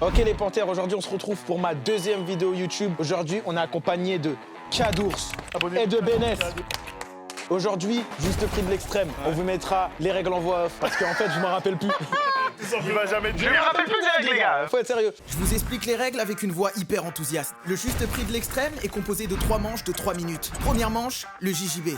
Ok les panthères, aujourd'hui on se retrouve pour ma deuxième vidéo YouTube. Aujourd'hui on est accompagné de Kadours et de Bénès. Aujourd'hui, juste prix de l'extrême, on vous mettra les règles en voix off parce qu'en fait je m'en rappelle plus. Il va jamais dire. Je me rappelle plus des règles les gars, faut être sérieux. Je vous explique les règles avec une voix hyper enthousiaste. Le juste prix de l'extrême est composé de 3 manches de 3 minutes. Première manche, le JJB.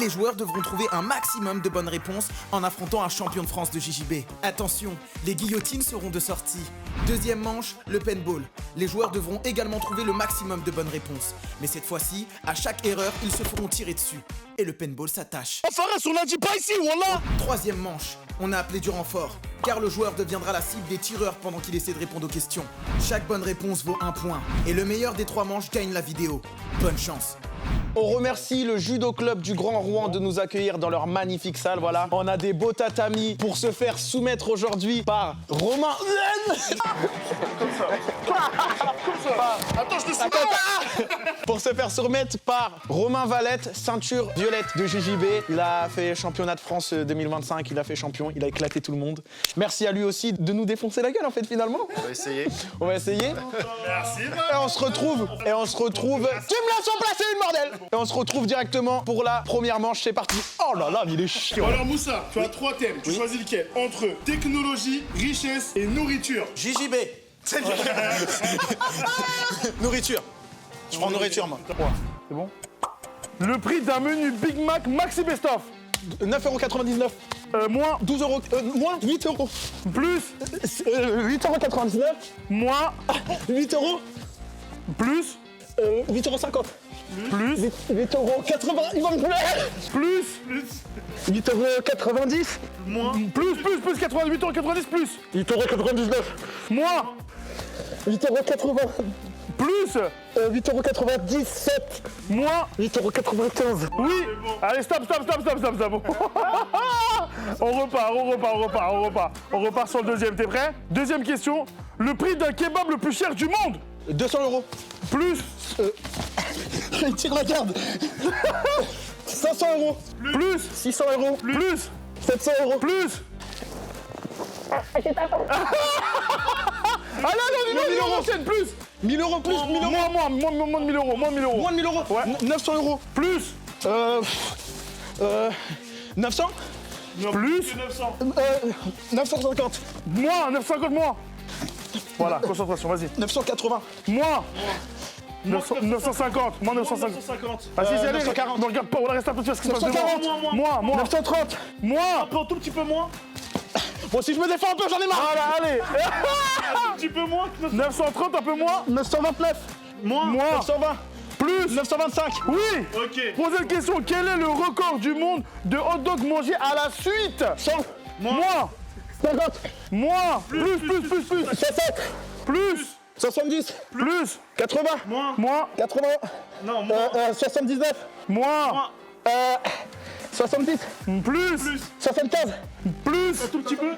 Les joueurs devront trouver un maximum de bonnes réponses en affrontant un champion de France de JJB. Attention, les guillotines seront de sortie. Deuxième manche, le paintball. Les joueurs devront également trouver le maximum de bonnes réponses. Mais cette fois-ci, à chaque erreur, ils se feront tirer dessus. Et le paintball s'attache. Fares, on l'a dit pas ici, wallah. Troisième manche, on a appelé du renfort, car le joueur deviendra la cible des tireurs pendant qu'il essaie de répondre aux questions. Chaque bonne réponse vaut 1 point, et le meilleur des 3 manches gagne la vidéo. Bonne chance. On remercie le Judo Club du Grand Rouen de nous accueillir dans leur magnifique salle, voilà. On a des beaux tatamis pour se faire soumettre aujourd'hui par Romain. Attends, je te soumets. Pour se faire soumettre par Romain Valette, ceinture violette de JJB. Il a fait championnat de France 2025, il a fait champion, il a éclaté tout le monde. Merci à lui aussi de nous défoncer la gueule en fait finalement. On va essayer. On va essayer. Merci. Et on se retrouve. Tu me laisses en placer une bordel. Et on se retrouve directement pour la première manche, c'est parti. Oh là là, il est chiant. Alors Moussa, tu as 3 thèmes. Tu choisis lequel? Entre technologie, richesse et nourriture. JJB. Nourriture. Je prends nourriture moi. C'est bon? Le prix d'un menu Big Mac Maxi Best of. 9,99 €. Moins 12 €. Moins 8 €. plus 8,99 €. moins 8 €. plus 8,50 €. plus 8,80 €. Il va me plaire. plus 8,90 €. moins plus 88,90 plus 8,99 €. moins 8,80 €. plus 8,97 €. moins 8,95 €. oui. Allez, stop. On repart sur le deuxième. T'es prêt? Deuxième question. Le prix d'un kebab le plus cher du monde. 200 €. Plus Il tire la garde. 500 €. plus 600 €. plus 700 €. plus. Ah non, 1000 euros, enchaîne, plus 1000 € plus 1000 €. moins de 1000 euros, moins de 1000 euros. Moins de 1000 €. Ouais. 900 €. Plus 900. plus 950. moins 950 moins. Voilà, concentration, vas-y. 980. Moins 950, moins 950. Vas-y, allez, 940. ne regarde pas, on reste un peu de ce qui se passe 940. devant. Moins 930. moins Un tout petit peu moins. Bon, si je me défends un peu, j'en ai marre. Voilà, allez. Un petit peu moins. 930, un peu moins. 929. Moins. 920. Plus 925. oui. Ok. Posez une question, quel est le record du monde de hot dog mangé à la suite? 100. Moins 50. moins plus 60. plus 70. plus 80. moins 80. Non, moins. 79. moins 70. plus 75. plus Tout petit peu.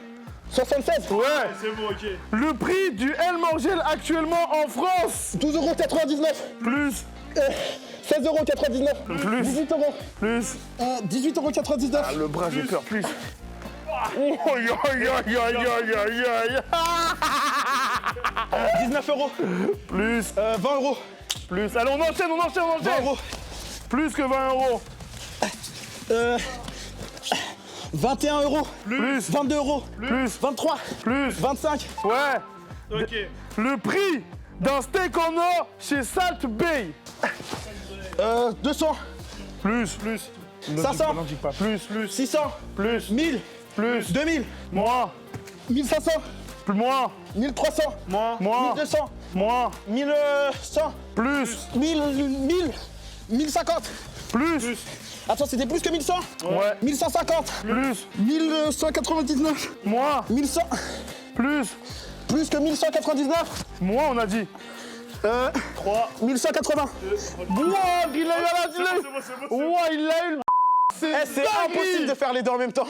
76. ouais. C'est bon, ok. Le prix du El Morgel actuellement en France. 12,99 €. Plus 16,99 €. Plus. 18 €. plus 18,99 €. le bras, j'ai peur, plus. Oh, aïe, aïe, aïe, aïe, aïe, aïe. 19 €. Plus 20 €. plus. Allez, on enchaîne 20 €. Plus que 20 euros. 21 €. Plus 22 €. plus 23. plus 25. ouais. Ok. Le prix d'un steak en or chez Salt Bay. 200. Plus 500. Non, dis pas. Plus 600. plus 1000. plus 2000. moins 1500. moins 1300. moins 1200. moins 1100. plus 1050. plus Attends, c'était plus que 1100. ouais 1150. plus 1199. moins 1100. plus Plus que 1199. moins on a dit 1180. Ouah, il a eu C'est bon. Ouah, il a eu le C'est impossible de faire les deux en même temps.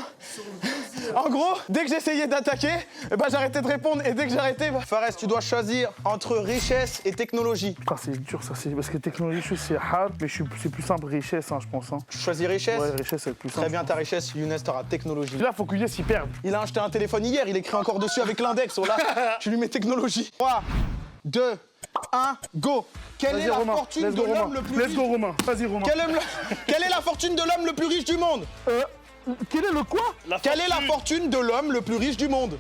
En gros, dès que j'essayais d'attaquer, bah, j'arrêtais de répondre. Et dès que j'arrêtais, Fares, tu dois choisir entre richesse et technologie. Putain, c'est dur ça, parce que technologie, je sais, c'est hard, mais c'est plus simple richesse, hein, je pense. Hein. Tu choisis richesse? Ouais, richesse, c'est plus simple. Très bien, ta richesse. Younes, t'auras technologie. Là, faut que Younes, il perde. Il a acheté un téléphone hier, il écrit encore dessus avec l'index. Oh là, tu lui mets technologie. 3, 2, 1, go. Quelle est la fortune de l'homme le plus riche? Let's go, Romain. Vas-y, Romain. Quelle est la fortune de l'homme le plus riche du monde? Quel est le quoi? Quelle est la fortune de l'homme le plus riche du monde?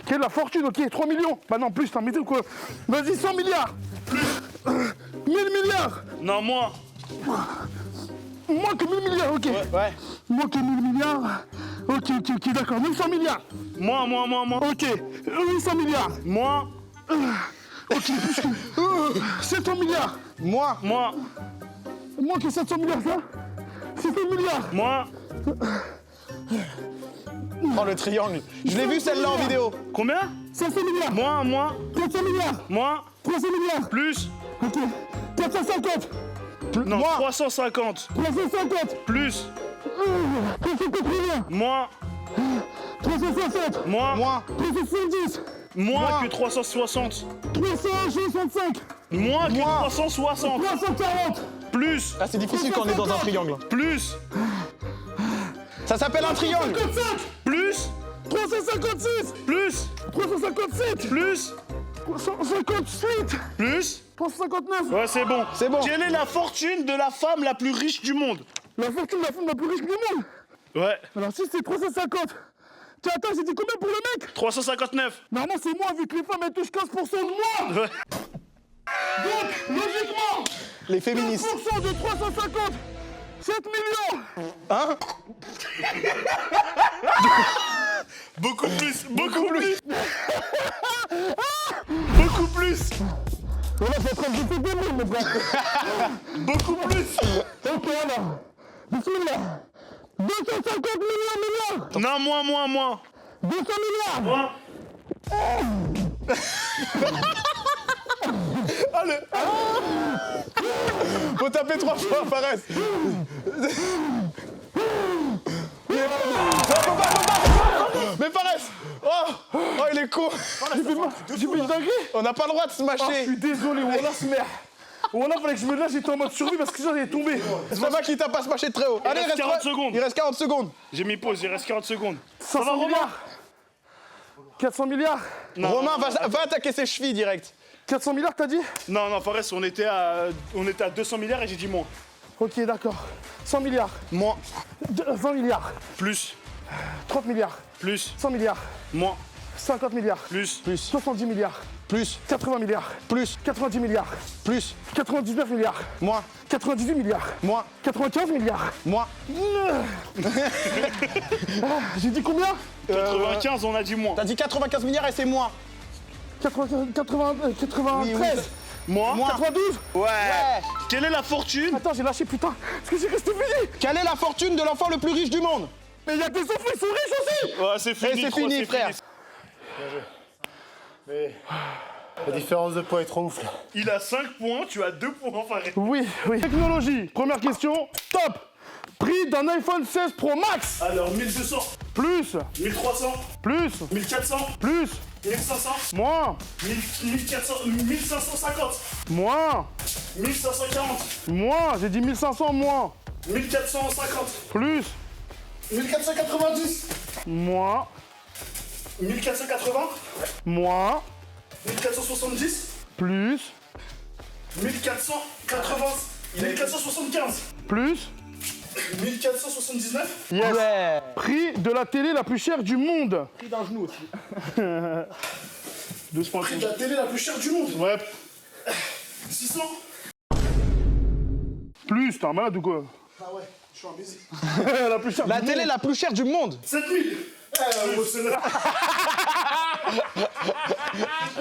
Quelle est la fortune? Ok, 3 millions. Bah non, plus, t'as mis ou quoi? Vas-y, 100 milliards. Plus. 1000 milliards. Non, moins. Moins que 1000 milliards, ok. Ouais. Moins que 1000 milliards. Ok, d'accord. 900 milliards. Moins. Ok. 800 milliards. Moins. Ok, plus que 700 milliards. Moi. Moins. Moins que 700 milliards, ça? 600 milliards. Moins. Oh, le triangle. Je l'ai vu celle-là en vidéo. Combien? 500 milliards. Moins. 400 milliards. Moins. 300 milliards. Plus. Ok. 450. Non, Moins. 350. 350. Plus. 350 milliards. Moins. 360. Moins. 370. Moins que 360. 365. Moins que Moins. 360. 340. Plus. Ah, c'est difficile quand on est dans un triangle. Plus. Ça s'appelle un triangle. 355. Plus. 356. Plus. 357. Plus. 358. Plus. 359. Ouais, c'est bon. C'est bon. Quelle est la fortune de la femme la plus riche du monde? La fortune de la femme la plus riche du monde. Ouais. Alors si c'est 350. Tiens, attends, j'ai dit combien pour le mec? 359. Normalement c'est moi vu que les femmes elles touchent 15% de moi. Ouais. Donc, logiquement, Les féministes. 15% de 350, 7 millions. Hein? Beaucoup plus. Beaucoup plus. Beaucoup plus. Voilà, c'est en train de jeter des mots, mon frère. Beaucoup plus. Ok, alors. Bismillah. 250 milliards. Non, moins. 200 milliards. Moins. Faut taper 3 fois, Fares. Mais Fares. Oh, il est con. J'ai fait une dinguerie. On n'a pas le droit de se Je mâcher. suis désolé, Wallah, se mère. Wallah, fallait que je me lâche, j'étais en mode survie parce que sinon j'allais tomber. C'est pas qu'il t'a pas se mâcher de très haut. Allez, reste 40 secondes. Il reste 40 secondes. J'ai mis pause, il reste 40 secondes. 500 milliards. 400 milliards. Romain, va attaquer ses chevilles direct. 400 milliards, t'as dit? Non, Fares, on était à 200 milliards et j'ai dit moins. Ok, d'accord. 100 milliards. Moins. 20 milliards. Plus. 30 milliards. Plus. 100 milliards. Moins. 50 milliards. Plus. 70 milliards. Plus. 80 milliards. Plus. 90 milliards. Plus. 99 milliards. Moins. 98 milliards. Moins. 95 milliards. Moins. J'ai dit combien? 95, on a dit moins. T'as dit 95 milliards et c'est moins. 93. Moins. 92. Ouais. Quelle est la fortune? Attends, j'ai lâché, putain. Est-ce que j'ai resté fini? Quelle est la fortune de l'enfant le plus riche du monde? Mais il y a des enfants, ils sont riches aussi. Ouais, c'est fini. Et c'est fini, frère. Mais la différence de poids est trop ouf là. Il a 5 points, tu as 2 points, Fares. Oui. Technologie. Première question. Top. Prix d'un iPhone 16 Pro Max. Alors, 1200, Plus. 1300, Plus. 1400, Plus. 1500, Moins. 1400, 1550, Moins. 1540, Moins. J'ai dit 1500 moins. 1450, Plus. 1490, Moins. 1480, Moins. 1470, Plus. 1480, 1475, Plus. 1479, Yes. Ouais. Prix de la télé la plus chère du monde. Prix d'un genou aussi. 12 points. prix de la télé la plus chère du monde. Ouais. 600. Plus. T'es un malade ou quoi? Ah ouais, je suis un baiser. La plus chère La du télé monde. la plus chère du monde. 7000. Celle-là.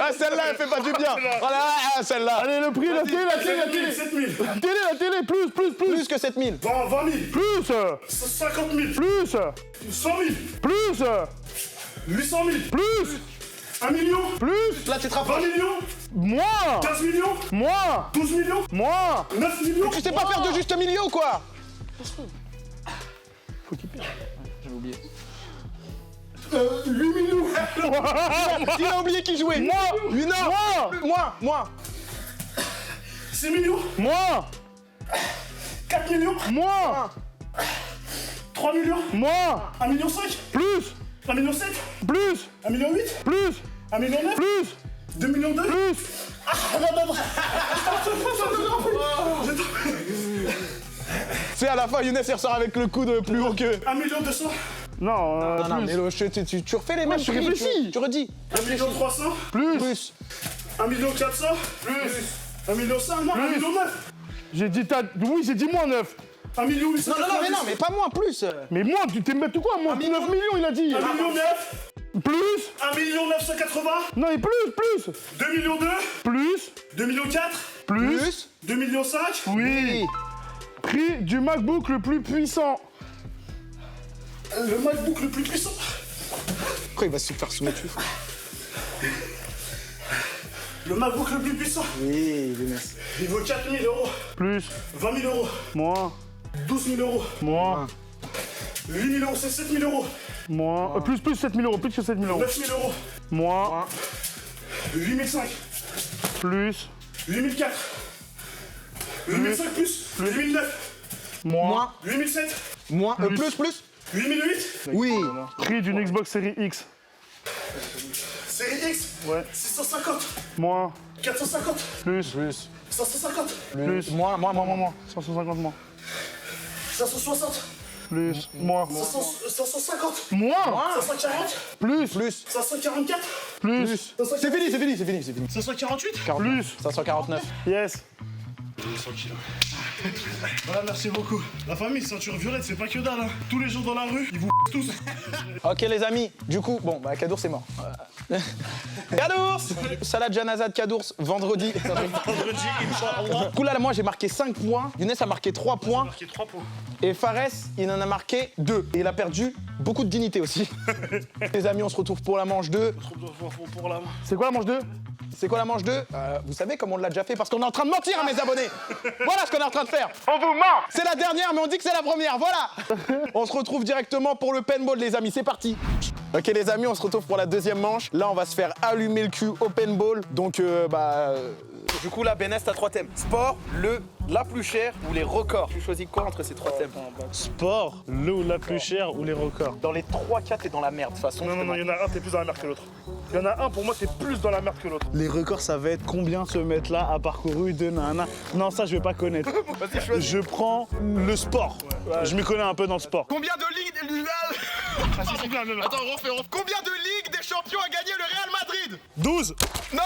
Ah, celle-là, elle fait pas du bien. Voilà, ah, celle-là. Allez, le prix, la télé, la télé, la télé. 7000. La télé, plus. Plus que 7000. 20 000. Plus. 50 000. Plus. 100 000. Plus. 800 000. Plus. 1 million. Plus. Là, tu te 20 rapproches. millions. Moins. 15 millions. Moins. 12 millions. Moins. 9 millions. Tu sais pas faire de juste milieu ou quoi? Faut qu'il perde. J'avais oublié. 8 millions. Il a oublié qui jouait. Moi. 6 millions. Moi. 4 millions. Moi. 3 millions. Moi. 1 million 5. Plus. 1 million 7. Plus. 1 million 8. Plus. 1 million 9. Plus. 2 millions 2. Plus. Non. C'est à la fin, Younes il ressort avec le coup de plus haut que. 1 million 200. Non, Non, plus. mais tu refais les mêmes je prix, réfléchis. tu redis. 1 million 300. Plus. 1 million 400. Plus. 1 million 5. Non, 1 million 9. J'ai dit oui, j'ai dit moins 9. 1 million 800. Mais pas moins, plus. Mais moi, tu t'es mettre quoi? Moi, 9 millions, il a dit. 1 million 9. Plus. 1 million 980. Non, et plus. 2 millions 2. Plus. 2 millions 4. Plus. 2 millions 5. Oui. Prix du MacBook le plus puissant. Le MacBook le plus puissant. Pourquoi il va se faire soumettre? Le MacBook le plus puissant. Oui, Younes. Il vaut 4 000 euros. Plus. 20 000 euros. Moins. 12 000 euros. Moins. 8 000 euros, c'est 7 000 euros. Moins. Plus 7 000 euros. Plus que 7 000 euros. 9 000 euros. Moins. 8 500. Plus. 8 400. 8 500 plus. 8 900. Moins. 8 700. Moins. Plus. 8 800. Oui. Prix d'une Xbox Series X. Série X. Ouais. 650. Moins. 450. Plus. 550. Plus. Moins. 150 moins. 560. Plus. Moins. 550. Moins. 540. Plus. 544. Plus. C'est fini. 548. Plus. 549. Yes. Voilà, merci beaucoup. La famille, ceinture violette, c'est pas que dalle. Hein. Tous les jours dans la rue, ils vous tous. Ok les amis, du coup, bon, bah Kadours c'est mort. Kadours Salade Janazad Kadours, vendredi. Vendredi, Inch'Allah. Du coup là, moi j'ai marqué 5 points, Younes a marqué 3 points, Marqué 3 points. et Fares, il en a marqué 2. Et il a perdu beaucoup de dignité aussi. Les amis, on se retrouve pour la manche 2. Pour la main. C'est quoi la manche 2? C'est quoi la manche 2? Vous savez comme on l'a déjà fait parce qu'on est en train de mentir à mes abonnés. Voilà ce qu'on est en train de faire. On vous ment. C'est la dernière, mais on dit que c'est la première, voilà. On se retrouve directement pour le paintball, les amis, c'est parti. Ok les amis, on se retrouve pour la deuxième manche. Là, on va se faire allumer le cul au paintball. Donc, du coup, là, Benès, t'as 3 thèmes. Sport, la plus chère ou les records. Tu choisis quoi entre ces 3 thèmes? Sport, le ou la plus chère ou les records. Dans les 3 cas, t'es dans la merde, de toute façon. Non, il y en a un, t'es plus dans la merde que l'autre. Il y en a un, pour moi, t'es plus dans la merde que l'autre. Les records, ça va être combien ce mec-là a parcouru de nana. Non, ça, je vais pas connaître. Vas-y, choisis. Je prends le sport. Je m'y connais un peu dans le sport. Combien de ligues... Attends, refais. Combien de ligues des champions a gagné le Real Madrid? 12, Non.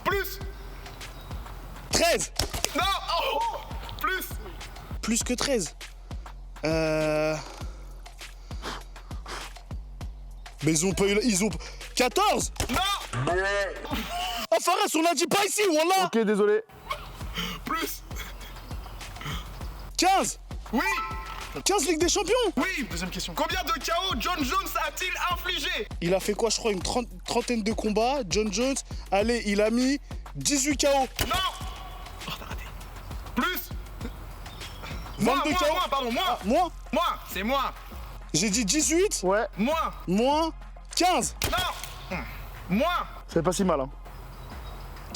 Plus. 13, Non. Oh. Plus. plus que 13. Mais ils ont pas eu... Ils ont... 14. Non. Ah, Fares, on l'a dit pas ici, wallah. Ok, désolé. Plus. 15. Oui. 15 Ligue des Champions. Oui. Deuxième question. Combien de KO John Jones a-t-il infligé? Il a fait quoi, je crois, une trentaine de combats. John Jones, allez, il a mis 18 KO. Non. Oh, t'as raté. Plus. 22 KO. Pardon, moi. Moi, C'est moi. j'ai dit 18, Ouais. Moi. moins 15. Non. Moi. C'est pas si mal, hein.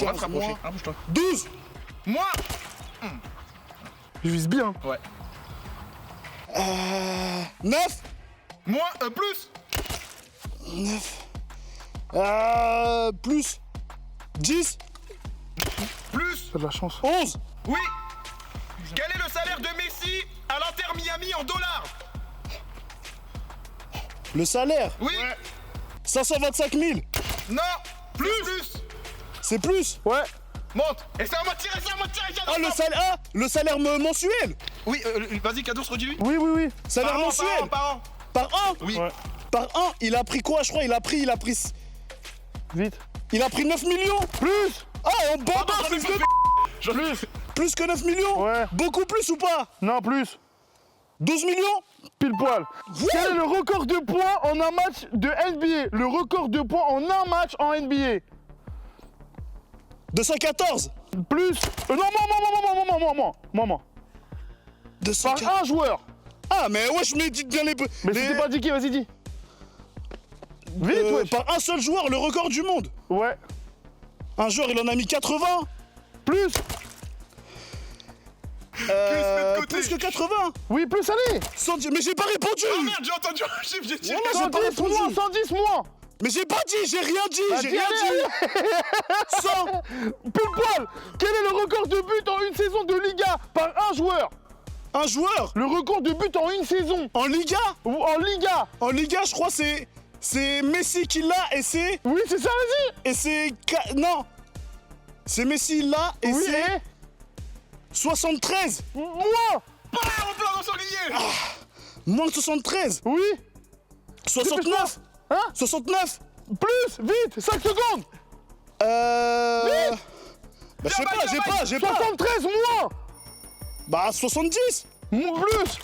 On va te 15 rapprocher. moins Rapproche-toi. 12. Moi. Je vise bien. Ouais. 9. Moi. Plus. 9. Plus. 10. Plus. T'as de la chance. 11. Oui. Quel est le salaire de Messi à l'Inter Miami en dollars? Le salaire, Oui. 525 000. Non. Plus. C'est plus. Ouais. Monte. Et c'est à moi de tirer, Ah, le salaire mensuel. Oui, vas-y, Kadours, redis-lui. Oui. Salaire mensuel. Par an. Par an. Oui. Ouais. Par an, il a pris quoi, je crois? Il a pris Vite. 9 millions. Plus. Ah, on baba, fils de... Plus. Plus que 9 millions. Ouais. Beaucoup plus ou pas? Non, plus. 12 millions. Pile poil. Quel est le record de points en un match de NBA? Le record de points en un match en NBA. 214. Plus. Non, moi. 214. Par un joueur. Ah, mais ouais, je médite bien les... Mais c'était pas dit qui, vas-y, dis. Vite, wesh. par un seul joueur le record du monde. Ouais. Un joueur, il en a mis 80. Plus. Plus que 80. Oui, plus, allez. 110. Mais j'ai pas répondu. Oh merde, j'ai entendu un chiffre, j'ai tiré. Voilà, j'ai pas 110 moins, répondu. 110 moins. Mais j'ai pas dit, j'ai rien dit, j'ai dis, rien allez, dit. 100. Pile poil. Quel est le record de buts en une saison de Liga par un joueur? Un joueur Le record de buts en une saison. en Liga. Ou en Liga. En Liga, je crois c'est Messi qui l'a et c'est Oui, c'est ça, vas-y. non. C'est Messi il l'a et Oui, c'est et 73. moi. Ah, on plein dans sanglier. Moins que 73. Oui. 69. Hein? 69. Plus, vite, 5 secondes. Bah, j'ai pas. 73 moins. Bah, 70. Plus.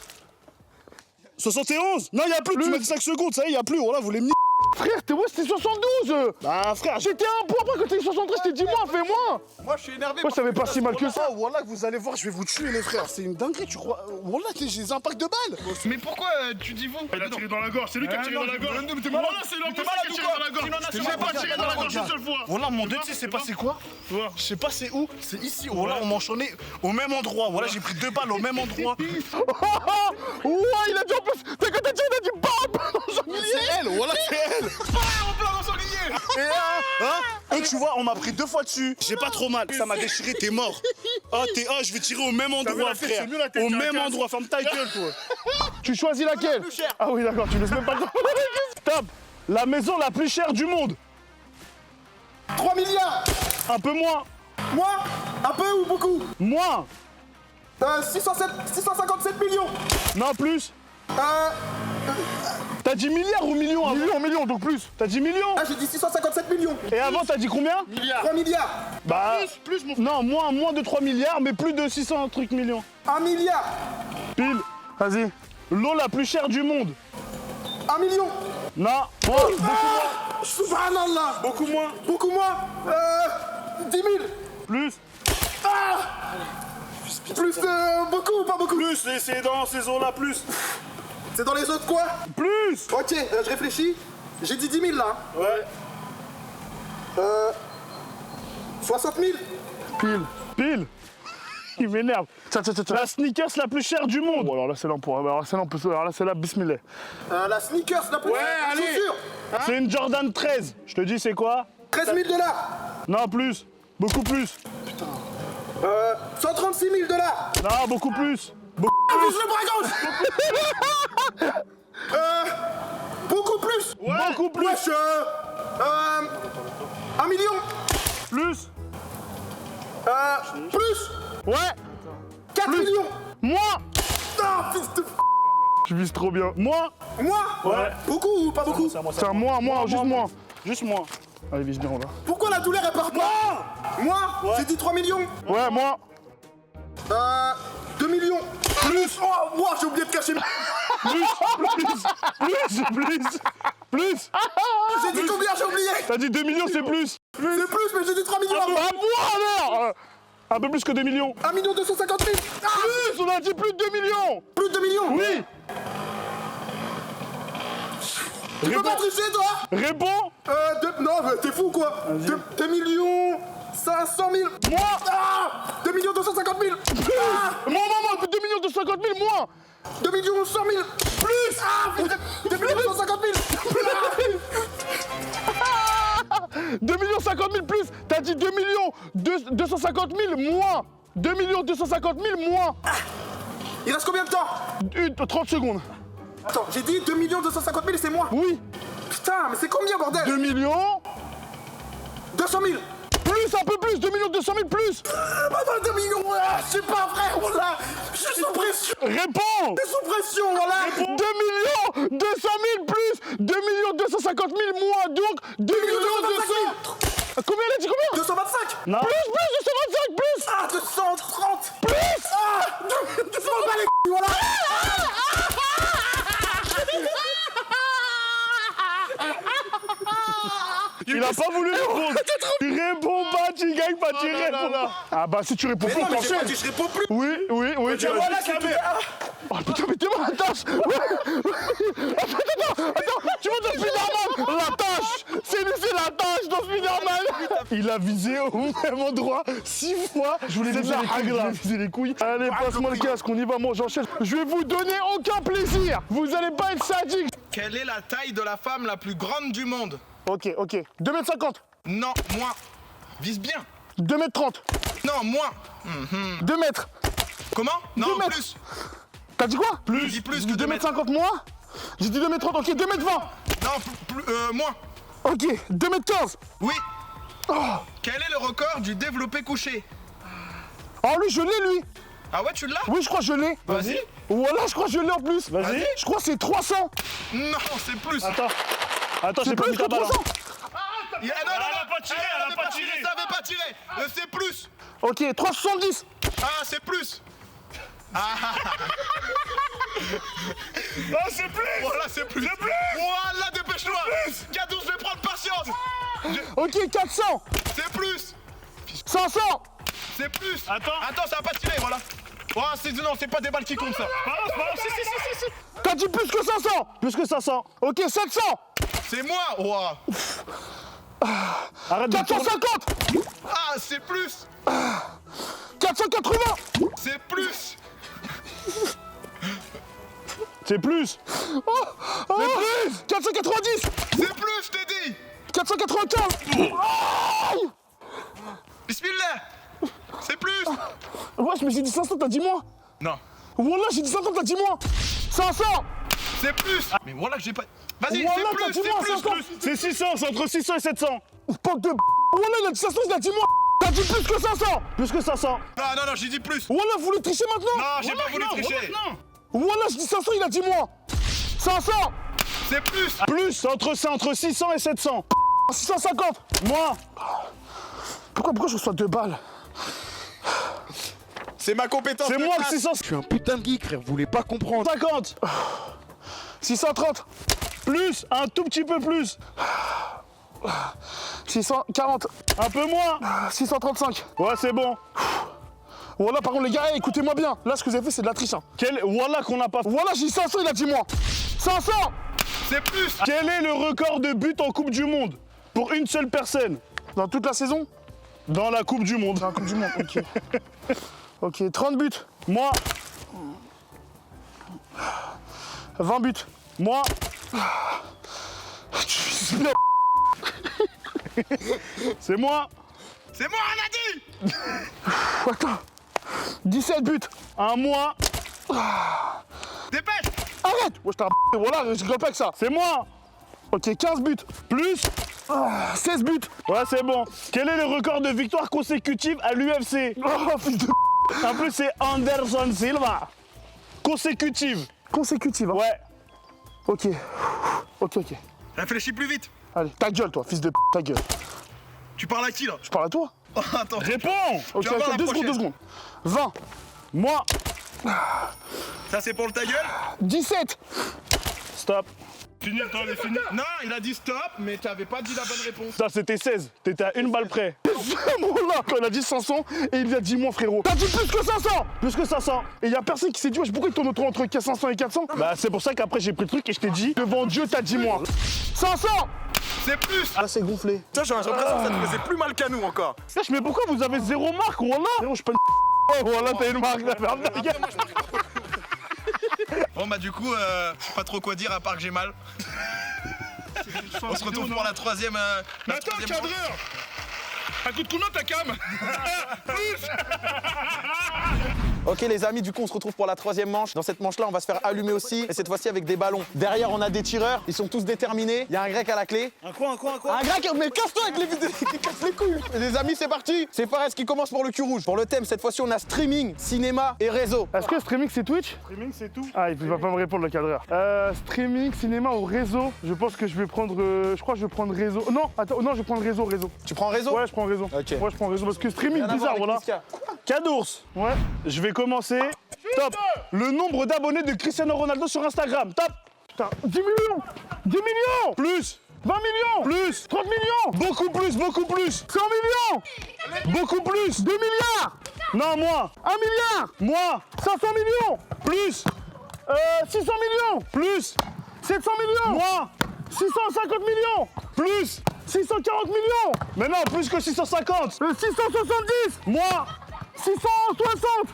71. Non, y a plus. Tu m'as dit 5 secondes, ça y est, y a plus. Voilà, vous les me. Frère, t'es moi, c'était 72. Bah, frère, J'étais un point après quand t'es 73, t'es 10 moins, fais moins. Moi, je suis énervé. Moi, je savais pas si mal que ça. Ah, voilà, vous allez voir, je vais vous tuer, les frères. C'est une dinguerie, tu crois. Voilà, j'ai des impacts de balles. Mais pourquoi tu dis vous? Il a tiré dans la gorge, c'est lui qui a tiré dans la gorge. Voilà, c'est l'homme qui a tiré dans la gorge. J'ai pas tiré dans la gorge une seule fois. Voilà, mon deux, tu sais, c'est passé quoi? Je sais pas c'est où, c'est ici. Voilà, on m'enchaînait au même endroit. Voilà, j'ai pris 2 balles au même endroit. Ouais, il a dit en plus. T'as quand t'as tiré, il a dit bam. C'est elle, voilà, c'est elle. Ah, on plein dans sanglier. Et tu vois, on m'a pris 2 fois dessus. J'ai pas trop mal, ça m'a déchiré, t'es mort. Je vais tirer au même endroit, frère. Au même endroit, ferme ta gueule, toi. Tu choisis laquelle? Ah oui, d'accord, tu laisses même pas le temps. Top. La maison la plus chère du monde. 3 milliards. Un peu moins. Moi, un peu ou beaucoup? Moins. 657 millions. Non, plus. T'as dit milliards ou millions avant? Millions, donc plus. T'as dit millions. Ah, j'ai dit 657 millions. Et avant, t'as dit combien? 3 milliards. Bah, plus mon frère. Non, moins de 3 milliards, mais plus de 600 trucs millions. 1 milliard. Pile. Vas-y. L'eau la plus chère du monde. 1 million. Non. Subhanallah. Beaucoup moins. Beaucoup moins. 10 000. Plus. Plus beaucoup ou pas beaucoup? Plus, c'est dans ces eaux-là, plus. C'est dans les autres quoi? Plus. Ok, je réfléchis. J'ai dit 10 000 là. Ouais. 60 000. Pile. Il m'énerve. Tiens. La sneakers la plus chère du monde. Bon, alors là, c'est là, on pourra. Alors là, c'est là, bismillah. La sneakers la plus chaussure. C'est une Jordan 13. Je te dis, c'est quoi? 13 000 $. Non, plus. Beaucoup plus. 136 000 $. Non, beaucoup plus. Plus le bras gauche. Beaucoup plus. Beaucoup plus. Wesh, 1 million. Plus. Plus. Ouais. 4 millions. Moi. Ah, fils de... Tu vises trop bien. Moi. Moi. Ouais. Beaucoup ou pas beaucoup? Tiens, moi, juste moi. Juste moi. Allez, vise bien, là. Pourquoi la douleur est par moi? Moi. J'ai dit 3 millions. Ouais, moi. 2 millions. Plus. Oh, moi, j'ai oublié de cacher. Plus. J'ai dit combien? J'ai oublié. T'as dit 2 millions, c'est plus. C'est plus, mais j'ai dit 3 millions. À moi alors. Un peu plus que 2 millions. 1 250 000. Plus, on a dit plus de 2 millions. Plus de 2 millions. Oui. Tu peux pas tricher, toi? Réponds. Non, mais t'es fou, quoi. 2 millions 500 000. Moi. 2 millions 250 000. Moi, 2 millions 250 000, moins. 2 millions 100 000. Plus. 2 millions 250 000. 2 millions 50 000 plus. T'as dit 2 millions 250 000 moins. 2 millions 250 000 moins. Il reste combien de temps? 30 secondes. Attends, j'ai dit 2 millions 250 000 et c'est moi. Oui. Putain, mais c'est combien, bordel? 2 millions. 200 000. Plus, un peu plus. 2 millions 200 000 plus. Bah, 2 millions, je sais pas, frère, voilà. Je suis sous pression. Réponds. Je suis sous pression, voilà. 2 millions 200 000 plus. 2 millions 250 000 moins. Donc 2 millions 200. Combien elle a dit combien? 225. Non. Plus, 225 plus. Ah, 230. Plus. Ah, 200 balles les c***, voilà. Il a pas voulu répondre. Tu réponds pas, tu gagnes pas, tu réponds pas. Ah bah si tu réponds Mais pas, non, mais t'enchaînes. je réponds plus. Oui, tu Mais vois voilà, là, c'est tout. Oh putain, mais t'es moi la tâche. Attends, tu vois dans Spider-Man, la tâche. C'est la tâche dans Spider-Man. Il a visé au même endroit 6 fois. Je voulais viser les couilles. Allez, passe-moi le casque, on y va, moi j'enchaîne. Je vais vous donner aucun plaisir. Vous allez pas être sadique. Quelle est la taille de la femme la plus grande du monde? Ok. 2m50. Non, moins. Vise bien. 2m30. Non, moins. 2 mètres. Comment? Non, 2 mètres. plus. T'as dit quoi? Dis plus que 2 mètres. 2m50 moins. J'ai dit 2m30, ok, 2m20. Non, moins. Ok, 2m15. Oui. Quel est le record du développé couché? Oh lui, je l'ai lui. Ah ouais, tu l'as? Oui, je crois que je l'ai. Vas-y. Voilà, je crois que je l'ai en plus. Vas-y. Je crois que c'est 300. Non, c'est plus. Attends, j'ai C'est pas plus mis que ta balle. 300. Non, Elle a pas tiré, elle a pas tiré. Ça avait pas tiré. C'est plus. Ok, 370. Ah, c'est plus. Ah, c'est plus. Voilà, c'est plus. Voilà, dépêche-toi. Cadeau, je vais prendre patience. Ok, 400. C'est plus. 500. C'est plus. Attends, ça a pas tiré, voilà. Oh, non, c'est pas des balles qui comptent, ça. Si. T'as dit plus que 500. Plus que 500. Ok, 700. C'est moi. Ouah. Arrête de tourner. 450. Ah, c'est plus. 480. C'est plus. C'est plus. C'est plus. 490. C'est plus, je t'ai dit. 495. Aïe. Bismillah. C'est plus. Wesh, mais j'ai dit 500, t'as dit moins. Non. Voilà, j'ai dit 500, t'as dit moins. 500. C'est plus. Mais voilà que j'ai pas. Vas-y, Voilà, c'est t'as plus, dit c'est moins, plus, 500. plus. C'est 600, c'est entre 600 et 700. Pote de Voilà, il a dit 500, il a dit moins. T'as dit plus que 500. Plus que 500. Non, j'ai dit plus. Voilà, vous voulez tricher maintenant. Non, j'ai pas voulu tricher. Voilà, je dis 500, il a dit moins. 500. C'est plus. Plus, c'est entre 600 et 700. 650. Moi. Pourquoi je reçois 2 balles? C'est ma compétence. C'est moi que 600. Je suis un putain de geek, frère, vous voulez pas comprendre. 50. 630. Plus, un tout petit peu plus. 640. Un peu moins. 635. Ouais, c'est bon. Voilà, par contre, les gars, écoutez-moi bien. Là, ce que vous avez fait, c'est de la triche. Hein. Voilà qu'on n'a pas fait. Voilà, j'ai dit 500, il a dit moins. 500. C'est plus. Quel est le record de buts en Coupe du Monde pour une seule personne Dans toute la saison? dans la Coupe du Monde? Dans la Coupe du Monde, ok. Ok, 30 buts. Moi, 20 buts. moi, c'est moi. C'est moi, on a dit. Attends. 17 buts. Un mois, Dépêche. Arrête. Ouais, je t'ai voilà, je rigole pas avec ça. c'est moi. Ok, 15 buts. Plus, 16 buts. ouais, c'est bon. Quel est le record de victoires consécutives à l'UFC? Oh, fils de En plus, c'est Anderson Silva. Consécutive. consécutive. Hein. Ouais. Ok. Ok. Réfléchis plus vite. Allez, ta gueule, toi, fils de ta gueule. Tu parles à qui, là? Je parle à toi. Oh, attends. Réponds. Ok, vas voir la 2 secondes, prochaine. 2 secondes. 20. Moi. Ça, c'est pour le ta gueule? 17. Stop. Fini le temps, il est fini. Non, il a dit stop, mais t'avais pas dit la bonne réponse. Ça, c'était 16. T'étais à une balle près. Voilà, quand il a dit 500 et il a dit moins, frérot. T'as dit plus que 500. Plus que 500. Et y a personne qui s'est dit, wesh, pourquoi il tourne autour entre 500 et 400? Bah, c'est pour ça qu'après, j'ai pris le truc et je t'ai dit. Devant Dieu, t'as dit moins. 500. C'est plus. Là, c'est gonflé. Ça, j'ai l'impression que ça te faisait plus mal qu'à nous encore. Wesh, mais pourquoi vous avez 0 marque, voilà? Frérot, je suis pas une voilà, t'as une marque, là, ferme ta gueule. Bon, bah, du coup, pas trop quoi dire à part que j'ai mal. On se retrouve pour la troisième. Mais attends, cadreur. Elle coûte combien ta cam? Ok les amis, du coup on se retrouve pour la 3e manche. Dans cette manche-là, on va se faire allumer aussi, et cette fois-ci avec des ballons. Derrière, on a des tireurs, ils sont tous déterminés. Il y a un grec à la clé. Un quoi? Un grec, mais casse-toi avec les vidéos qui cassent les couilles. Les amis, c'est parti. C'est Fares qui commence pour le cul rouge. Pour le thème, cette fois-ci, on a streaming, cinéma et réseau. Est-ce que streaming, c'est Twitch? Streaming, c'est tout. Ah, il va pas me répondre, le cadreur. Streaming, cinéma ou réseau? Je pense que je vais prendre. Je crois que je vais prendre réseau. Non, attends, non, je vais prendre réseau. Tu prends réseau? Ouais, je prends réseau. Ok. Ouais, je prends réseau parce que streaming, Rien à voir bizarre, avec voilà. Niska. Cadours. Ouais. Je vais commencer. Top. Le nombre d'abonnés de Cristiano Ronaldo sur Instagram. Top. Putain, 10 millions. 10 millions. Plus. 20 millions. Plus. 30 millions. Beaucoup plus, beaucoup plus. 100 millions. Beaucoup plus. 2 milliards. Non, moins. 1 milliard. Moins. 500 millions. Plus. 600 millions. Plus. 700 millions. Moins. 650 millions. Plus. 640 millions. Mais non, plus que 650. 670. Moins. 660.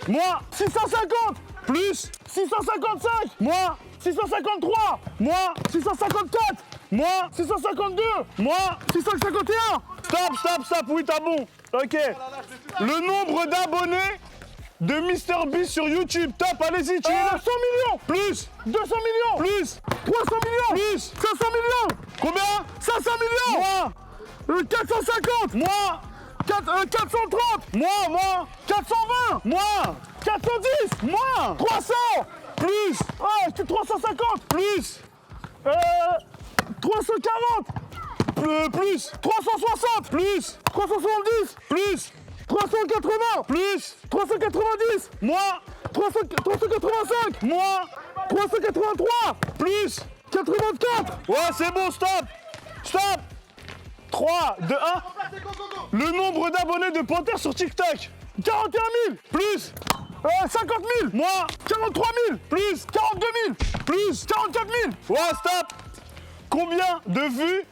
Moins. 650. Plus. 655. Moins. 653. Moins. 654. Moins. 652. Moins. 651. Stop. Oui, t'as bon. Ok. Le nombre d'abonnés de MrBeast sur YouTube. Top, allez-y, tu 100 millions. Plus. 200 millions. Plus. 300 millions. Plus. 500 millions. Combien? 500 millions. Moins. 450. Moins. 430. Moins. 420. Moins. 410. Moins. 300. Plus. Ouais, c'est 350. Plus. 340. Plus. 360. Plus. 370. Plus. 380. Plus. 390. Moins. 385. Moins. 383. Plus. 84. Ouais, c'est bon, stop. 3, 2, 1. Le nombre d'abonnés de Panthère sur TikTok. 41 000. Plus. 50 000. Moins. 43 000. Plus. 42 000. Plus. 44 000. Ouais, stop. Combien de vues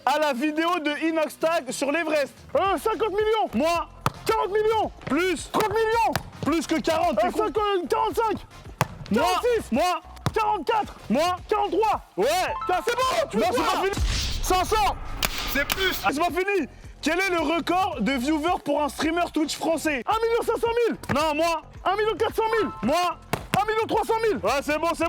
à la vidéo de Inoxtag sur l'Everest? 50 millions. Moins. 40 millions. Plus. 30 millions. Plus que 40. 45. 46. Moins. 44. Moins. 43. Ouais. C'est bon. Tu non, c'est pas fini. 500. C'est plus. Ah, c'est pas fini. Quel est le record de viewers pour un streamer Twitch français? 1 500 000. Non, moins. 1 400 000. Moins. 1 300 000. Ouais, c'est bon, stop.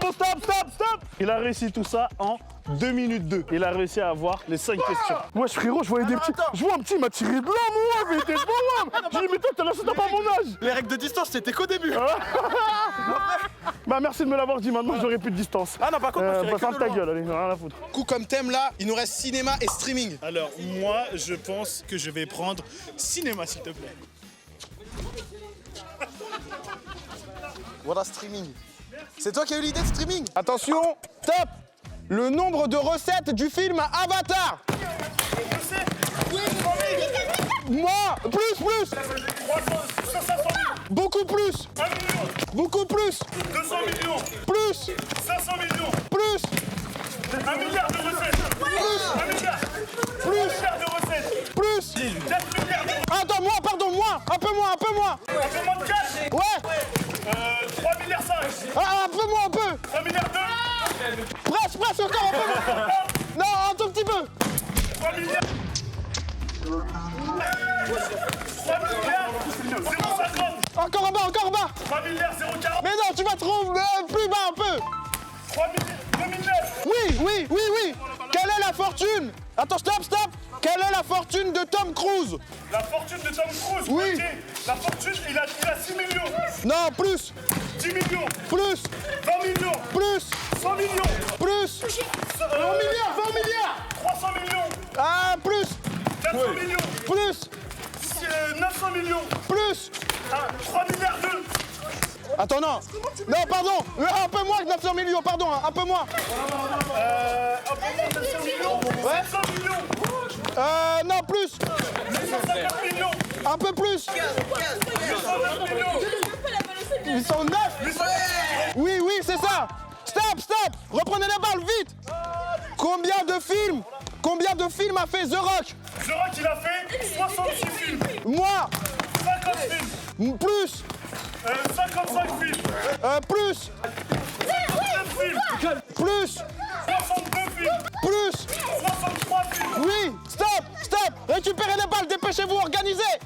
Il a réussi tout ça en 2 minutes 2. Il a réussi à avoir les 5 questions. Wesh, frérot, je voyais des petits. Je vois un petit, il m'a tiré de là, moi, mais t'es pas loin. J'ai dit, mais toi, t'as lâché, t'as pas mon âge. Les règles de distance, c'était qu'au début. Bah, merci de me l'avoir dit, maintenant, j'aurai plus de distance. Ah non, par contre, bah, ferme ta gueule, allez, rien à foutre. Coup comme thème là, il nous reste cinéma et streaming. Alors, moi, je pense que je vais prendre cinéma, s'il te plaît. Voilà, streaming. C'est toi qui as eu l'idée de streaming? Attention, top. Le nombre de recettes du film Avatar. Moi, plus. Beaucoup plus. 1 million. Beaucoup plus. 200 millions. Plus. 500 millions. Plus. 1 milliard de recettes. Plus. 1 milliard. Plus. 1 milliard de recettes. Plus. 4 milliards de recettes. Attends, moi, pardon, moi. Un peu moins. Un peu moins de cash. Ouais. 3 milliards 5. Ah, un peu moins, un peu. 1 milliard 2. Presque, encore un peu moins. Non, un tout petit peu. 3 milliards. 3 milliards 0,50. Encore en bas. 3 milliards 0,40. Mais non, tu vas trop plus bas un peu. 3 milliards 2009. Oui. Quelle est la fortune? Attends, stop. Quelle est la fortune de Tom Cruise? La fortune de Tom Cruise. Oui. Ok. La fortune, il a 6 millions. Non, plus. 10 millions. Plus. 20 millions. Plus. 100 millions. Plus. 20 milliards. 300 millions. Ah, plus. 400 millions. Plus. 900 millions. Plus. 3 milliards 2. Attends, non. Non, pardon. Un peu moins que 900 millions, pardon. Un peu moins. Un peu moins de 900 millions. 700 millions. Non, plus. 850 millions. Un peu plus. 809 millions. 809. Oui, c'est ça. Stop. Reprenez les balles, vite. Combien de films a fait The Rock? The Rock, il a fait 66 films. Moi. 50 films. Plus. 55 films. Plus. 59 films. Plus. 62 films. Plus. 63 films. Oui. Stop. Récupérez les balles, dépêchez-vous, organisez.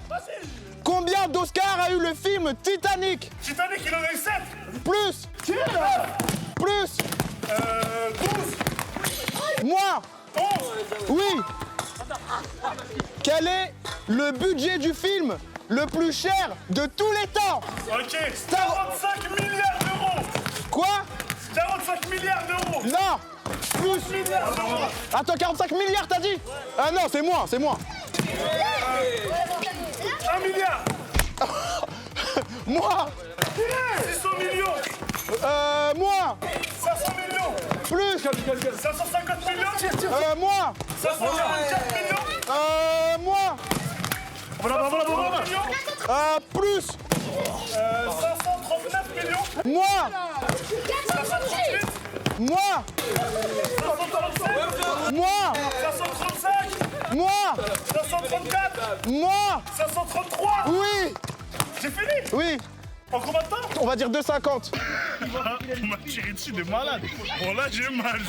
Combien d'Oscars a eu le film Titanic? Titanic, il en a eu 7. Plus. Plus. 12. Moi. 11. Oui. Quel est le budget du film le plus cher de tous les temps? Ok. 45 milliards d'euros. Quoi? 45 milliards d'euros. Non. Plus. Milliards d'euros. Attends, 45 milliards t'as dit? Ah non, c'est moi. 1 milliard. Moi. 600 millions. Moi. 500 millions. Plus. 550 millions. Moi. 544 millions. Moi. Voilà. Plus. 539 millions. Moi. 538. Moi. 537. Moi. 535. Moi. 534. Moi. 533. Oui. J'ai fini. Oui. En combien de temps? On va dire 2,50. On m'a tiré dessus de malade. Bon là j'ai mal,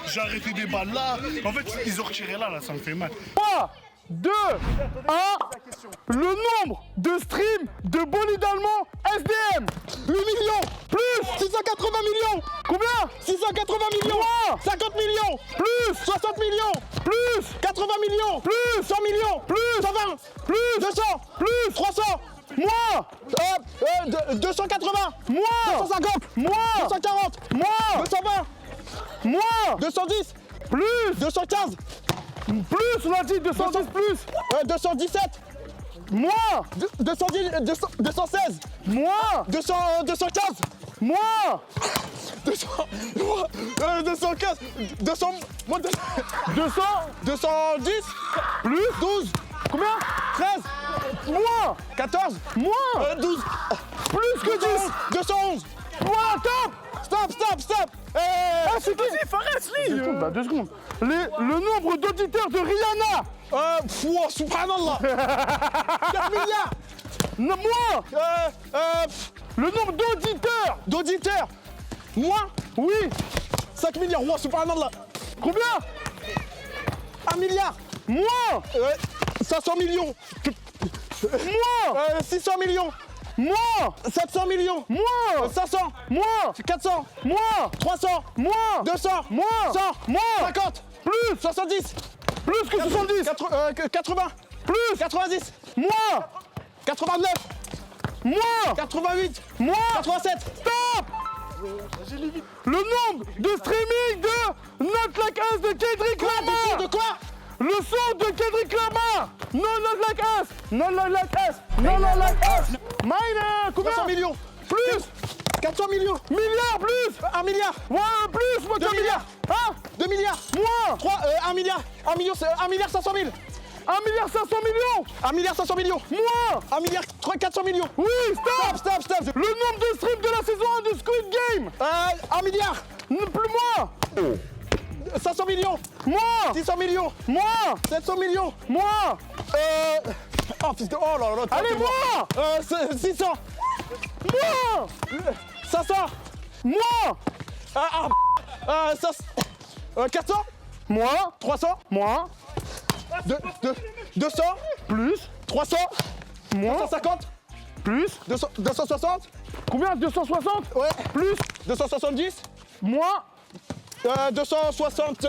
j'ai arrêté des balles là. En fait ils ont retiré là, ça me fait mal. 3, 2, 1. Le nombre de streams de bolide allemand SDM. 8 millions. Plus 680 millions. Combien? 680 millions. Moins 50 millions. Plus 60 millions. Plus 80 millions. Plus 100 millions. Plus 120. Plus 200. Plus 300. Moins 280. Moins 250. Moins 240. Moins 220. Moins 210. Plus 215. Plus, on a dit 210 plus. 217. Moins 216. Moins 215. Moins 215. 200. 210. Plus 12. Combien? 13. Moins 14. Moins 12. Plus que 10. 211. Moins top. Stop. C'est qui? Fares, lui. 2 secondes. Le nombre d'auditeurs de Rihanna. Subhanallah. 4 milliards. Moi. Le nombre d'auditeurs. D'auditeurs. Moi. Oui. 5 milliards. Moi, subhanallah. Combien? 1 milliard. Moi. 500 millions. Moi. 600 millions. Moi. 700 millions. Moi. 500. Moi. 400. Moi. 300. Moi. 200. Moi. 100. Moi. 50. Plus. 70. Plus que 70. 80. Plus. 90. Moi. 89. Moi. 88. Moi. 87. Stop. Le nombre de streaming de Not Like Us de Kendrick Lamar. De quoi? Le son de Kendrick Lamar. No Not Like Us. No Not Like Us. No Not Like Us. Mine. Combien? 300 millions. Plus. 400 millions. Milliard plus. 1 milliard. Ouais, plus. Moi, 2 milliards. 2 milliards. Moi. 1 milliard. 1 million, c'est 1 milliard 500 000. 1 milliard 500 millions. 1 milliard 500 millions. Moi. 1 milliard 400 millions. Oui, stop. Stop. Le nombre de streams de la saison 1 de Squid Game. 1 milliard. Plus moi. 500 millions. Moi. 600 millions. Moi. 700 millions. Moi. Oh fils de... Oh là là. Allez, t'es mort. moi. 600. Moi. 500. Moi. 400. Moi. 300. Moi. 200. Plus. 300. Moi. 250. Plus. 260. Combien? 260. Ouais. Plus. 270. Moi. 260.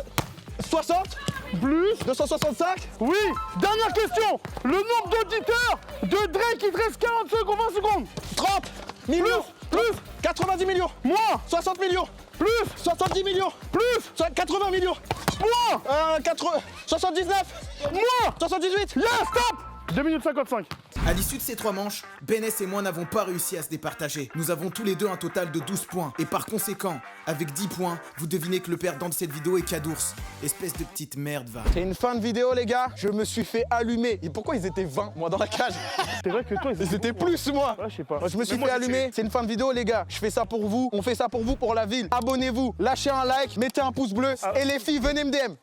60. Plus. 265. Oui. Dernière question. Le nombre d'auditeurs de Drake, il te reste 40 secondes, 20 secondes. 30 millions. Plus. 90 millions. Moi. 60 millions. Plus. 70 millions. Plus. 80 millions. Moi. 79. Moi. 78. Là, stop. 2 minutes 55. À l'issue de ces 3 manches, Beness et moi n'avons pas réussi à se départager. Nous avons tous les deux un total de 12 points. Et par conséquent, avec 10 points, vous devinez que le perdant de cette vidéo est Kadours. Espèce de petite merde, va. C'est une fin de vidéo, les gars. Je me suis fait allumer. Et pourquoi ils étaient 20, moi, dans la cage? C'est vrai que toi, Ils étaient plus, moi. Ouais, je sais pas. Je me suis fait allumer. C'est une fin de vidéo, les gars. Je fais ça pour vous. On fait ça pour vous, pour la ville. Abonnez-vous, lâchez un like, mettez un pouce bleu. Et les filles, venez me DM.